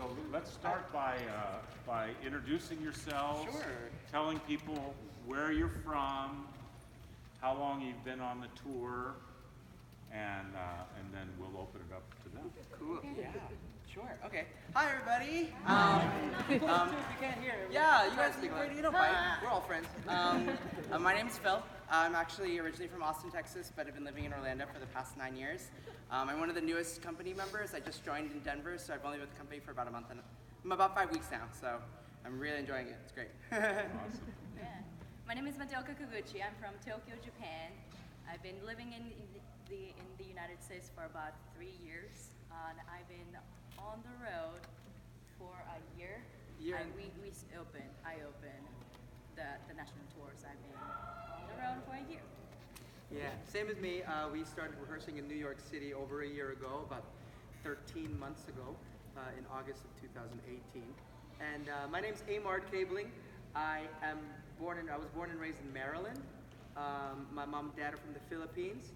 So let's start by introducing yourselves, Sure. telling people where you're from, how long you've been on the tour, and then we'll open it up to them. Cool. Yeah. Sure. Okay. Hi, everybody. You can't hear. Yeah, you guys speak great. You don't bite. We're all friends. My name's Phil. I'm actually originally from Austin, Texas, but I've been living in Orlando for the past 9 years. I'm one of the newest company members. I just joined in Denver, so I've only been with the company for about a month, and I'm about 5 weeks now. So I'm really enjoying it. It's great. Awesome. Yeah. My name is Madoka Koguchi. I'm from Tokyo, Japan. I've been living in the United States for about 3 years, and I've been on the road for a year. I opened the national tours. I've been on the road for a year. Yeah, same as me. We started rehearsing in New York City over a year ago, about 13 months ago, in August of 2018. And my name's Eymard Cabling. I was born and raised in Maryland. My mom and dad are from the Philippines.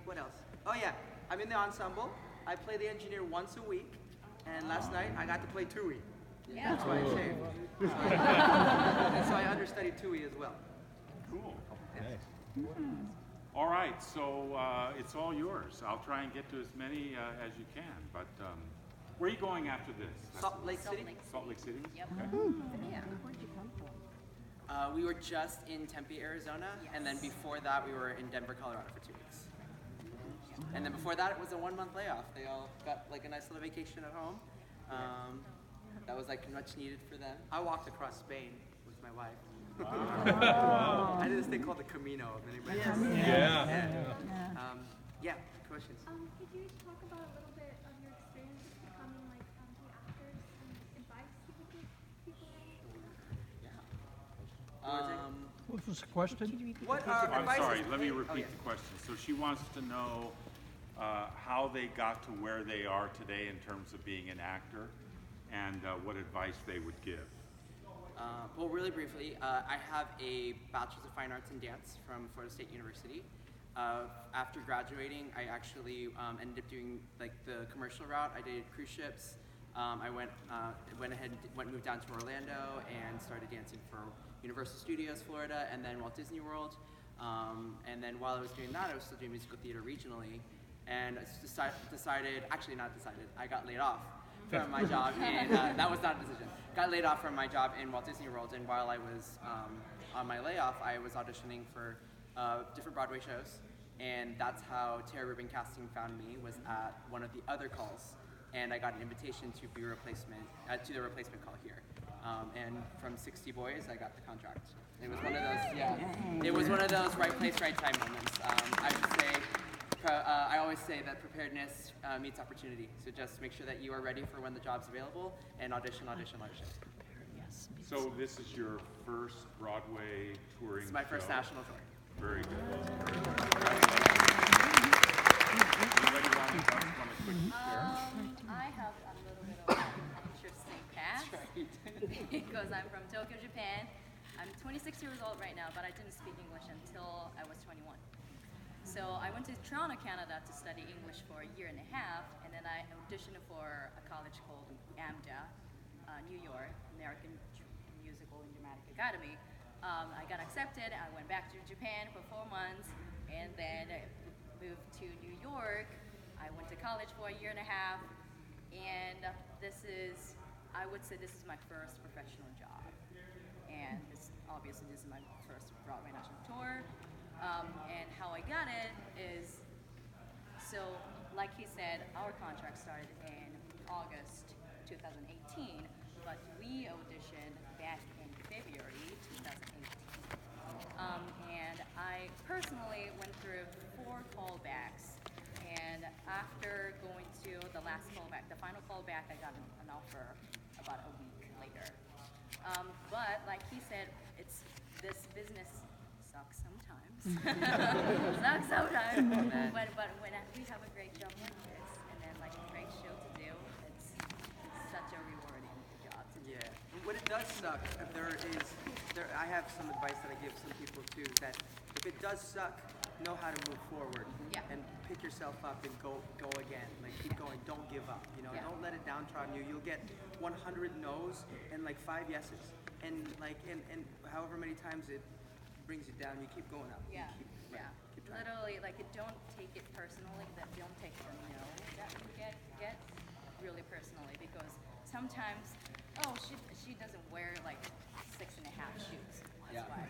What else? Oh yeah, I'm in the ensemble. I play the engineer once a week, and last night I got to play Tui. Yeah. That's why I shaved. And so I understudied Tui as well. Cool. All right, so it's all yours. I'll try and get to as many as you can, but where are you going after this? Salt Lake City? Salt Lake City? Yep. Okay. Yeah. Where'd you come from? We were just in Tempe, Arizona, and then before that, we were in Denver, Colorado for 2 weeks. And then before that, it was a 1-month layoff. They all got like a nice little vacation at home. That was like much needed for them. I walked across Spain with my wife. Wow. I did this thing called the Camino. If anybody Yeah, questions? Could you talk about a little bit of your experience with becoming like the actors and advice you would give people? What was the question? What I'm advice sorry, is- let me Oh, repeat yeah. the question. So she wants to know how they got to where they are today in terms of being an actor, and what advice they would give. Well, really briefly, I have a Bachelor's of Fine Arts in Dance from Florida State University. After graduating, I actually ended up doing like the commercial route. I did cruise ships. I moved down to Orlando and started dancing for Universal Studios Florida and then Walt Disney World. And then while I was doing that, I was still doing musical theater regionally. And I I got laid off from my job, and that was not a decision. Got laid off from my job in Walt Disney World, and while I was on my layoff, I was auditioning for different Broadway shows, and that's how Tara Rubin Casting found me, was at one of the other calls, and I got an invitation to be to the replacement call here. And from 60 Boys, I got the contract. It was one of those, it was one of those right place, right time moments. I would say, I always say that preparedness meets opportunity. So just make sure that you are ready for when the job's available, and audition. So this is your first Broadway touring It's my first show? national tour. Very good. Anybody want to quickly share? I have a little bit of an interesting past because I'm from Tokyo, Japan. I'm 26 years old right now, but I didn't speak English until I was 21. So I went to Toronto, Canada to study English for a year and a half, and then I auditioned for a college called Ancheta, New York, American Musical and Dramatic Academy. I got accepted. I went back to Japan for 4 months, and then I moved to New York. I went to college for a year and a half, and I would say this is my first professional job. And obviously this is my first Broadway national tour. And how I got it is, so like he said, our contract started in August 2018, but we auditioned back in February 2018. And I personally went through 4 callbacks, and after going to the last callback, the final callback, I got an offer about a week later. But like he said, this business sucks sometimes. Sucks sometimes. But when we have a great job like this, and then like a great show to do, it's such a rewarding job to do. Yeah. What it does suck, I have some advice that I give some people too, that if it does suck, know how to move forward. yourself up and go again. Like keep going. Don't give up. You know, Yeah. don't let it downtrodden you. You'll get 100 no's and like 5 yeses, and like and however many times it brings you down, you keep going up. Yeah, You keep, yeah. keep trying. Literally, like, don't take it personally. That don't take the no that you get really personally, because sometimes, oh, she doesn't wear like 6.5 shoes. That's Yeah. why.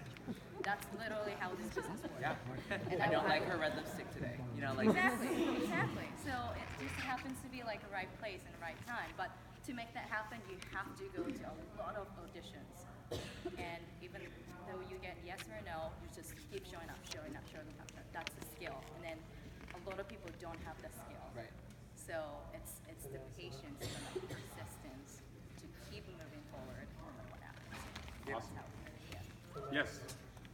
That's literally how this business works. Yeah. And I don't will like have- her red lipstick today. You know, like Exactly. So it just happens to be like the right place and the right time. But to make that happen, you have to go to a lot of auditions. And even though you get yes or no, you just keep showing up. That's the skill. And then a lot of people don't have the skill. Right. So it's the patience and the persistence to keep moving forward no matter what happens. That's Awesome. how it is. Yeah. Yes,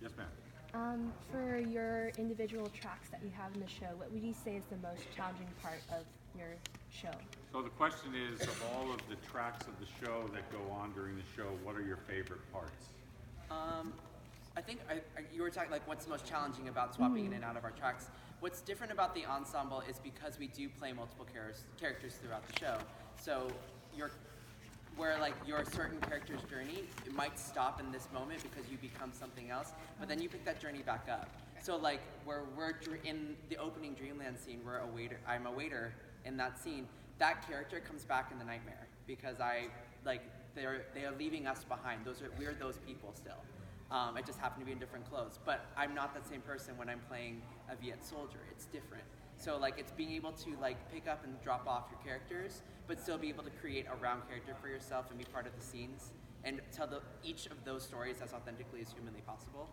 yes, ma'am. For your individual tracks that you have in the show, what would you say is the most challenging part of your show? So the question is, of all of the tracks of the show that go on during the show, what are your favorite parts? I think you were talking like what's most challenging about swapping in and out of our tracks. What's different about the ensemble is because we do play multiple characters throughout the show. So where like your certain character's journey, it might stop in this moment because you become something else, but then you pick that journey back up. So like where we're in the opening Dreamland scene, we're a waiter. I'm a waiter in that scene. That character comes back in the nightmare because they are leaving us behind. We're those people still. I just happen to be in different clothes, but I'm not that same person when I'm playing a Viet soldier. It's different. So like it's being able to like pick up and drop off your characters, but still be able to create a round character for yourself and be part of the scenes and tell each of those stories as authentically as humanly possible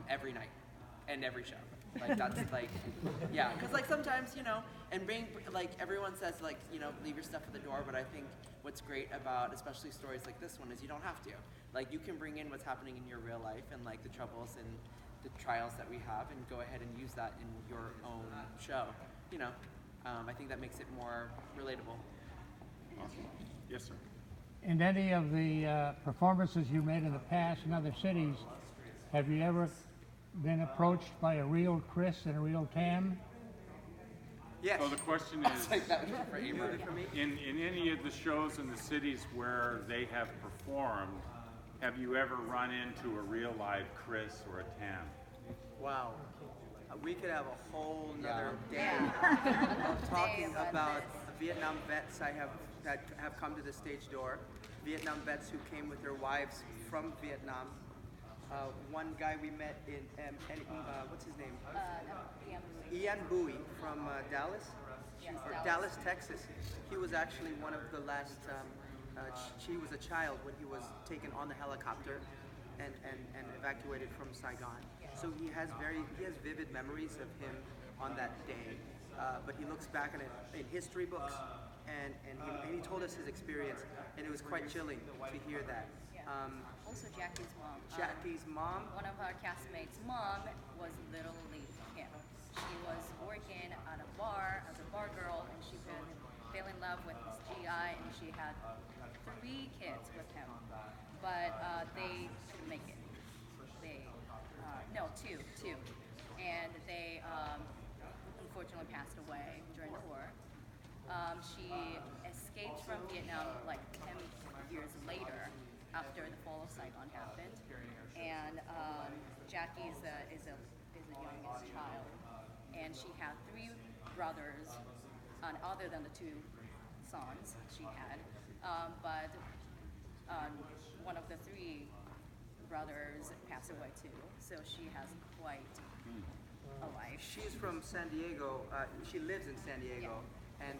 every night and every show. Like that's like, yeah, because like sometimes, you know, and like everyone says like, you know, leave your stuff at the door, but I think what's great about especially stories like this one is you don't have to. Like you can bring in what's happening in your real life and like the troubles and the trials that we have and go ahead and use that in your own show. You know, I think that makes it more relatable. Awesome. Yes, sir. In any of the performances you made in the past in other cities, have you ever been approached by a real Chris and a real Tam? Yes. So the question is, Like that was for Eymard. For me? in any of the shows in the cities where they have performed, have you ever run into a real live Chris or a Tam? Wow. We could have a whole nother day Yeah. of talking Day about about this. Vietnam vets that have come to the stage door. Vietnam vets who came with their wives from Vietnam. One guy we met in, what's his name? Ian Bowie from Dallas, Yes, or Dallas. Dallas, Texas. He was actually one of the last. She was a child when he was taken on the helicopter and evacuated from Saigon. So he has vivid memories of him on that day. But he looks back on it in history books, and he told us his experience, and it was quite chilling to hear that. Also Jackie's mom. Jackie's mom. One of our castmates' mom was literally him. She was working at a bar as a bar girl, and she fell in love with this GI, and she had 3 kids with him. But they couldn't make it. Two. And they unfortunately passed away during the war. She escaped from Vietnam like 10 years later after the fall of Saigon happened. And Jackie is the youngest child. And she had 3 brothers, other than the 2 sons she had. But one of the 3 brothers passed away too, so she has quite a life. She's from San Diego. She lives in San Diego, and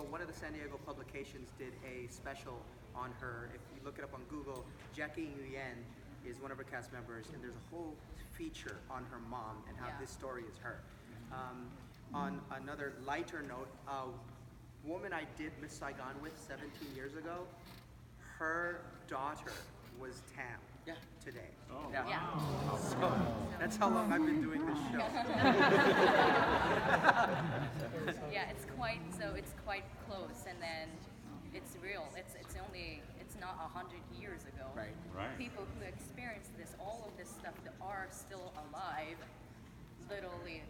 one of the San Diego publications did a special on her. If you look it up on Google, Jackie Nguyen is one of her cast members, and there's a whole feature on her mom and how this story is her. On another lighter note, a woman I did Miss Saigon with 17 years ago, her daughter was Tam. Yeah. Today. Oh, Yeah. Yeah. So that's how long I've been doing this show. Yeah, it's quite close, and then it's real. It's not 100 years ago. Right. Right. People who experienced this, all of this stuff that are still alive, literally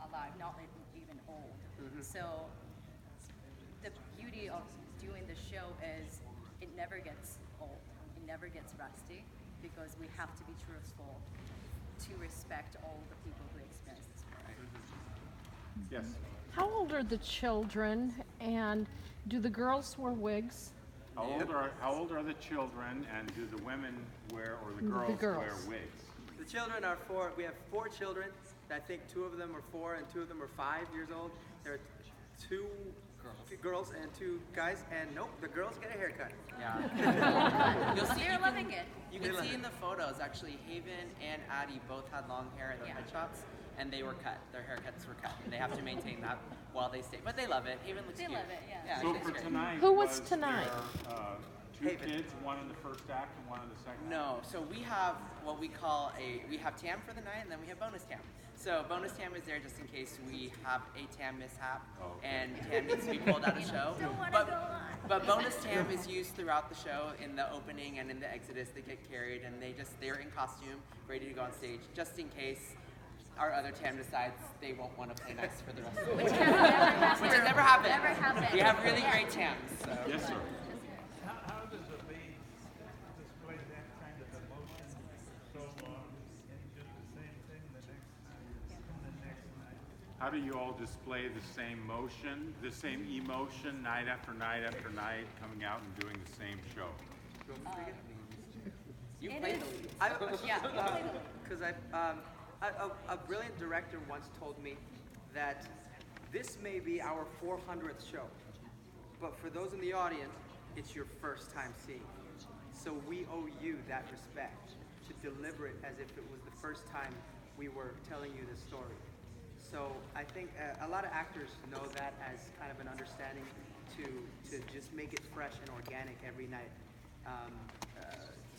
alive, not even old. So the beauty of doing the show is it never gets old, it never gets rusty, because we have to be truthful to respect all the people who experience this world. Yes. How old are the children, and do the girls wear wigs? How old are the children, and do the women wear, or the girls, girls. wear wigs? The children are four. We have 4 children. I think 2 of them are 4 and 2 of them are 5 years old. There are 2 girls and 2 guys, and nope, the girls get a haircut. Yeah. You'll see. They're loving it. You can see in the photos, actually, Haven and Addie both had long hair in their headshots, and they were cut. Their haircuts were cut, and they have to maintain that while they stay. But they love it. Haven looks They cute. love it, yeah. So she's for great. tonight, Who was tonight? there, 2 Haven. kids, one in the first act and one in the second act? No, so we have what we call we have TAM for the night, and then we have bonus TAM. So bonus TAM is there just in case we have a TAM mishap, and TAM needs to be pulled out of the show. Don't wanna But, go on. but bonus TAM is used throughout the show in the opening and in the exodus. They get carried, and they're in costume, ready to go on stage, just in case our other TAM decides they won't want to play nice for the rest of the Which week. has Which has never happened. Never happened. We have really Yeah. great TAMs. So. Yes, sir. How does a maid display that kind of emotion so long and do the same thing the next night? How do you all display the same emotion, night after night after night, coming out and doing the same show? You It played is- the lead. Yeah. Because a brilliant director once told me that this may be our 400th show, but for those in the audience, it's your first time seeing it. So we owe you that respect to deliver it as if it was the first time we were telling you the story. So I think a lot of actors know that as kind of an understanding to just make it fresh and organic every night,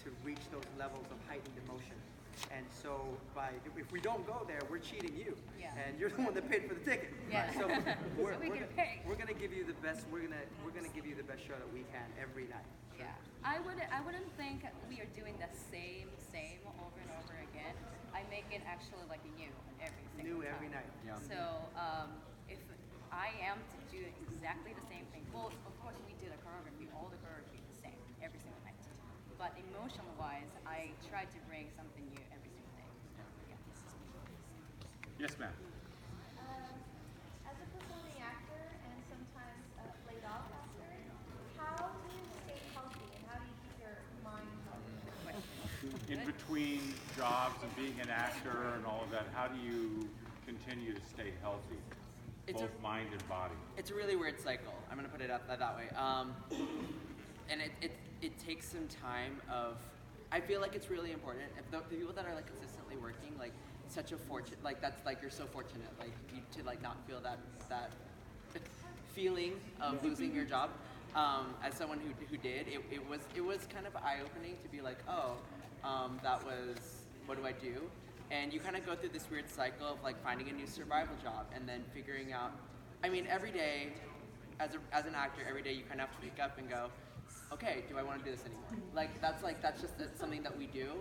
to reach those levels of heightened emotion. And so if we don't go there, we're cheating you, Yeah. and you're the one that paid for the ticket. Yeah. So we're, So we we're can gonna- pay. we're gonna give you the best. We're gonna give you the best show that we can every night. Yeah, I wouldn't think we are doing the same over and over again. I make it actually like new every single New time. every night. Yeah. So if I am to do exactly the same thing, well, of course we do the choreography, all the choreography is the same every single night. But emotional-wise, I try to bring something new every single day. Yeah. Yes, ma'am. As a performing actor and sometimes laid off actor, how do you stay healthy and how do you keep your mind healthy? In between jobs and being an actor and all of that, how do you continue to stay healthy, It's both mind and body? It's a really weird cycle. I'm gonna put it out that way. And it takes some time of. I feel like it's really important. If the people that are like consistently working, like such a fortune, like that's like you're so fortunate, like you, to like not feel that feeling of losing your job. As someone who did, it was kind of eye opening to be like, that was, what do I do? And you kind of go through this weird cycle of like finding a new survival job and then figuring out. I mean, every day, as an actor, every day you kind of have to wake up and go, okay, do I want to do this anymore? That's just something that we do,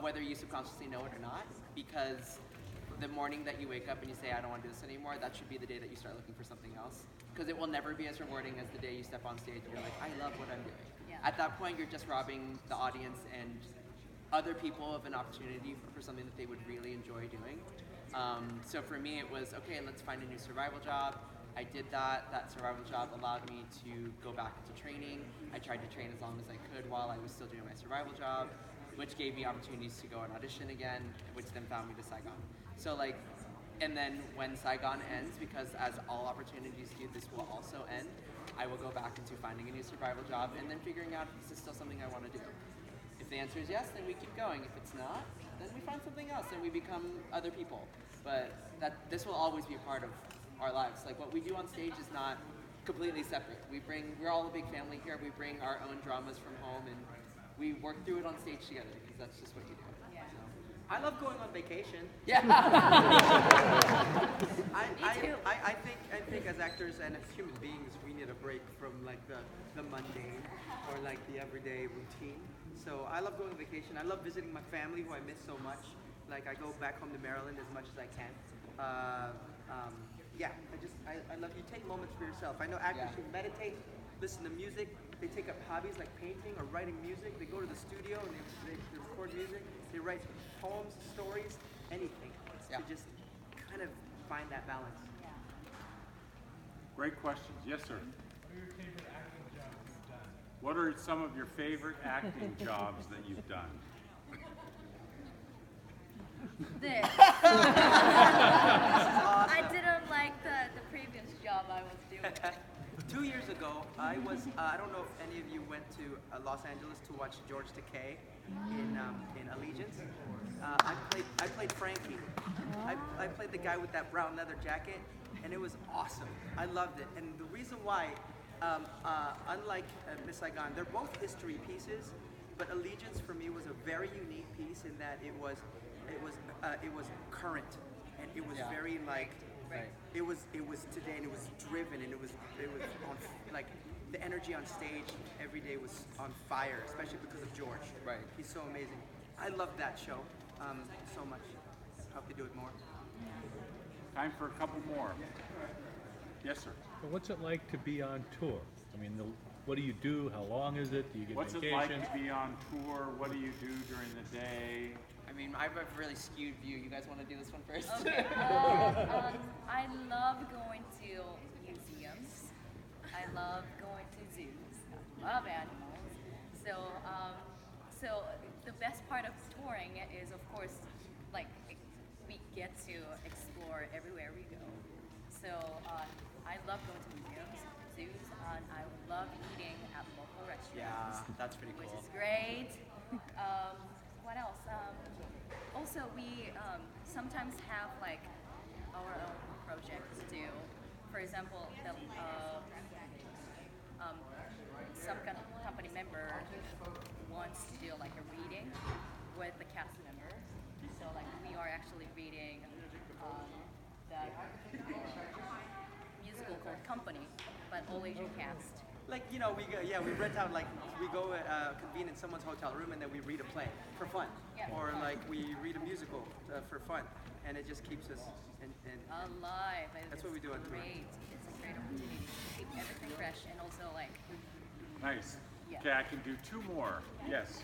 whether you subconsciously know it or not. Because the morning that you wake up and you say, I don't want to do this anymore, that should be the day that you start looking for something else. Because it will never be as rewarding as the day you step on stage and you're like, I love what I'm doing. Yeah. At that point, you're just robbing the audience and other people of an opportunity for something that they would really enjoy doing. So for me, it was, okay, let's find a new survival job. I did that. That survival job allowed me to go back into training. I tried to train as long as I could while I was still doing my survival job, which gave me opportunities to go and audition again, which then found me to Saigon. So and then when Saigon ends, because as all opportunities do, this will also end, I will go back into finding a new survival job and then figuring out if this is still something I want to do. If the answer is yes, then we keep going. If it's not, then we find something else and we become other people. But this will always be a part of our lives. Like what we do on stage is not completely separate. We're all a big family here. We bring our own dramas from home and we work through it on stage together because that's just what you do. Yeah. I love going on vacation. Yeah. I think as actors and as human beings, we need a break from like the mundane or like the everyday routine. So I love going on vacation. I love visiting my family who I miss so much. Like I go back home to Maryland as much as I can. Yeah, I love you take moments for yourself. I know actors who meditate, listen to music, they take up hobbies like painting or writing music, they go to the studio and they record music, they write poems, stories, anything to just kind of find that balance. Great questions. Yes, sir. What are some of your favorite acting jobs that you've done? What are some of your favorite acting jobs that you've done? This. I didn't like the previous job I was doing. 2 years ago, I was, I don't know if any of you went to Los Angeles to watch George Takei in Allegiance. I played Frankie. I played the guy with that brown leather jacket, and it was awesome. I loved it. And the reason why, unlike Miss Saigon, they're both history pieces, but Allegiance for me was a very unique piece in that it was current, and it was very like, it was today, and it was driven, and it was on, like, the energy on stage every day was on fire, especially because of George. Right. He's so amazing. I loved that show so much. Hope to do it more. Time for a couple more. Yes, sir. So what's it like to be on tour? I mean, what do you do? How long is it? Do you get What's vacations? it like to be on tour? What do you do during the day? I mean, I have a really skewed view. You guys want to do this one first? Okay. I love going to museums. I love going to zoos. I love animals. So the best part of touring is, of course, like we get to explore everywhere we go. So I love going to museums, zoos, and I love eating at local restaurants. Yeah, that's pretty cool. Which is great. What else? Also, we sometimes have like our own projects to do. For example, some company member wants to do like a reading with the cast member. So like we are actually reading the musical called Company, but all Asian cast. Like, you know, we rent out, like, we go convene in someone's hotel room and then we read a play for fun. Yeah. Or like we read a musical for fun, and it just keeps us in Alive. That's what we do on tour. Great. It's a great opportunity to keep everything fresh and also like. Nice. Yeah. Okay, I can do two more. Yes.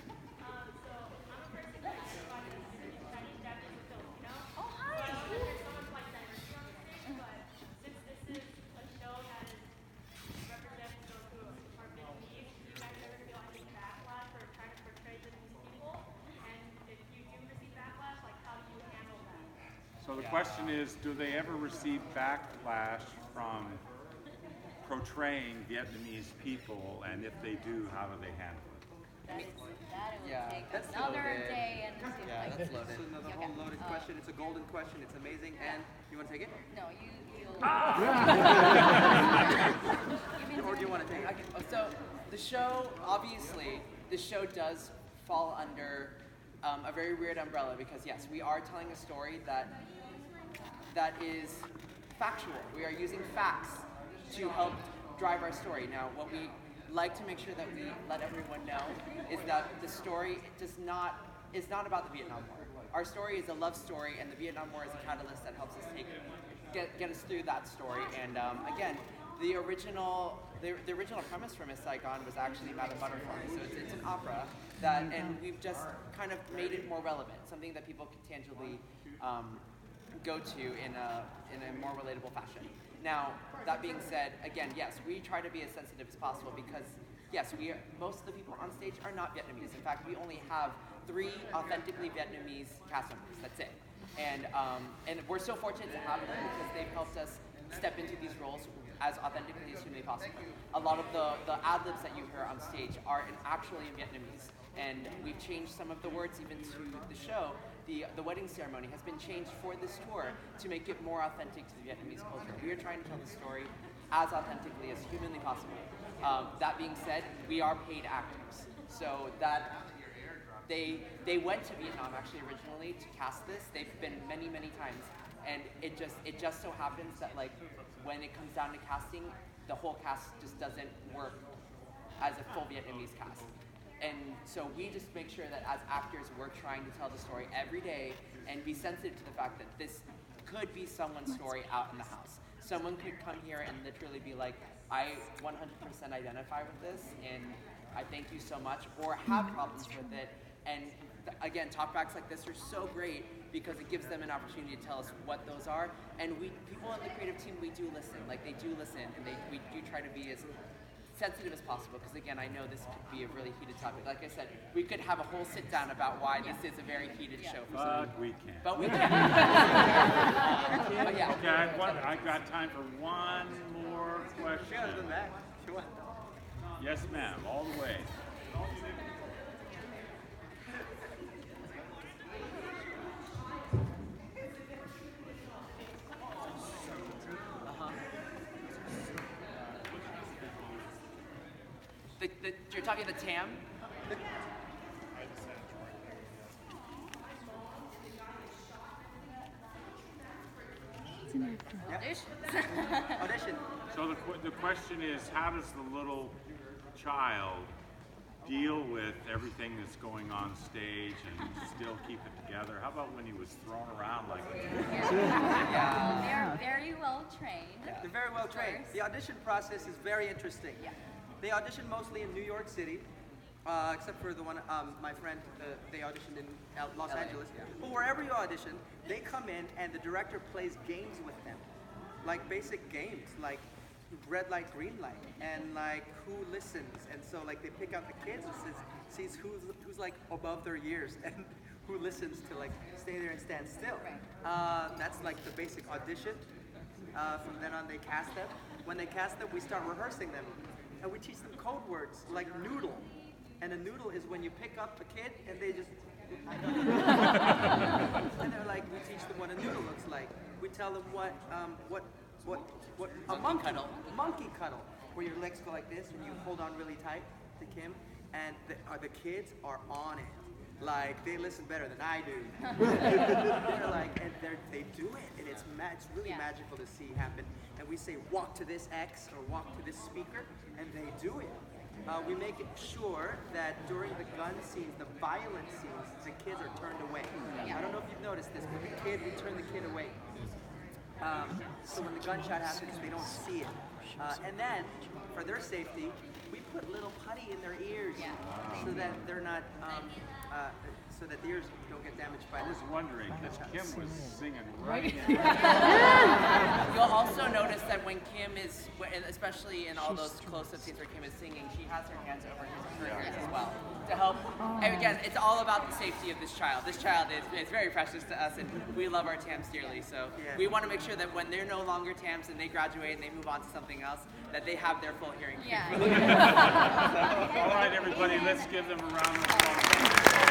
Oh hi. So the question is, do they ever receive backlash from portraying Vietnamese people, and if they do, how do they handle it? That will take that's another loaded. day and Yeah, that's It's loaded. another Okay. whole loaded question. It's a golden question. It's amazing. And you want to take it? No, you'll. Or do you want to take it? Okay, so the show, obviously, the show does fall under a very weird umbrella because yes, we are telling a story that is factual. We are using facts to help drive our story. Now, what we like to make sure that we let everyone know is that the story is not about the Vietnam War. Our story is a love story, and the Vietnam War is a catalyst that helps us get us through that story. And again, the original premise for Miss Saigon was actually Madame Butterfly. So it's an opera and we've just kind of made it more relevant, something that people can tangibly go to in a more relatable fashion. Now, that being said, again, yes, we try to be as sensitive as possible because, yes, most of the people on stage are not Vietnamese. In fact, we only have 3 authentically Vietnamese cast members. That's it. And we're so fortunate to have them because they've helped us step into these roles as authentically as humanly possible. A lot of the ad-libs that you hear on stage are actually in Vietnamese. And we've changed some of the words even to the show. The wedding ceremony has been changed for this tour to make it more authentic to the Vietnamese culture. We are trying to tell the story as authentically as humanly possible. That being said, we are paid actors. So that they went to Vietnam actually originally to cast this. They've been many, many times. And it just so happens that like when it comes down to casting, the whole cast just doesn't work as a full Vietnamese cast. And so we just make sure that as actors, we're trying to tell the story every day and be sensitive to the fact that this could be someone's story out in the house. Someone could come here and literally be like, I 100% identify with this, and I thank you so much, or have problems with it. And again, talkbacks like this are so great because it gives them an opportunity to tell us what those are. And people on the creative team, we do listen. Like, they do listen, and we do try to be as sensitive as possible, because again, I know this could be a really heated topic. Like I said, we could have a whole sit down about why this is a very heated show. But we can't. But we can. But yeah. Okay, I've got time for one more question. Other than that, sure. Yes, ma'am, all the way. You're talking the TAM? Audition. So the question is, how does the little child deal with everything that's going on stage and still keep it together? How about when he was thrown around like They're very well trained. They're very well trained. The audition process is very interesting. Yeah. They audition mostly in New York City, except for the one, my friend, they auditioned in Los Angeles. Yeah. But wherever you audition, they come in and the director plays games with them. Like basic games, like red light, green light, and like who listens. And so like they pick out the kids and sees who's like above their years and who listens to like stay there and stand still. That's like the basic audition. From then on they cast them. When they cast them, we start rehearsing them. And we teach them code words like noodle. And a noodle is when you pick up a kid and they just and they're like, we teach them what a noodle looks like. We tell them what a monkey cuddle. Monkey cuddle, where your legs go like this and you hold on really tight to Kim, and the kids are on it. Like, they listen better than I do. They're like, and they do it, and it's really magical to see happen. And we say, walk to this X or walk to this speaker, and they do it. We make it sure that during the gun scenes, the violent scenes, the kids are turned away. I don't know if you've noticed this, but we turn the kid away. So when the gunshot happens, they don't see it. And then, for their safety, we put little putty in their ears so that they're not, so that the ears don't get damaged by I was wondering, because Kim was singing Right. You'll also notice that when Kim is, especially in all those close-up scenes where Kim is singing, she has her hands over her ears as well to help. And again, it's all about the safety of this child. This child is very precious to us, and we love our TAMs dearly. So we want to make sure that when they're no longer TAMs and they graduate and they move on to something else, that they have their full hearing. All right, everybody, let's give them a round of applause.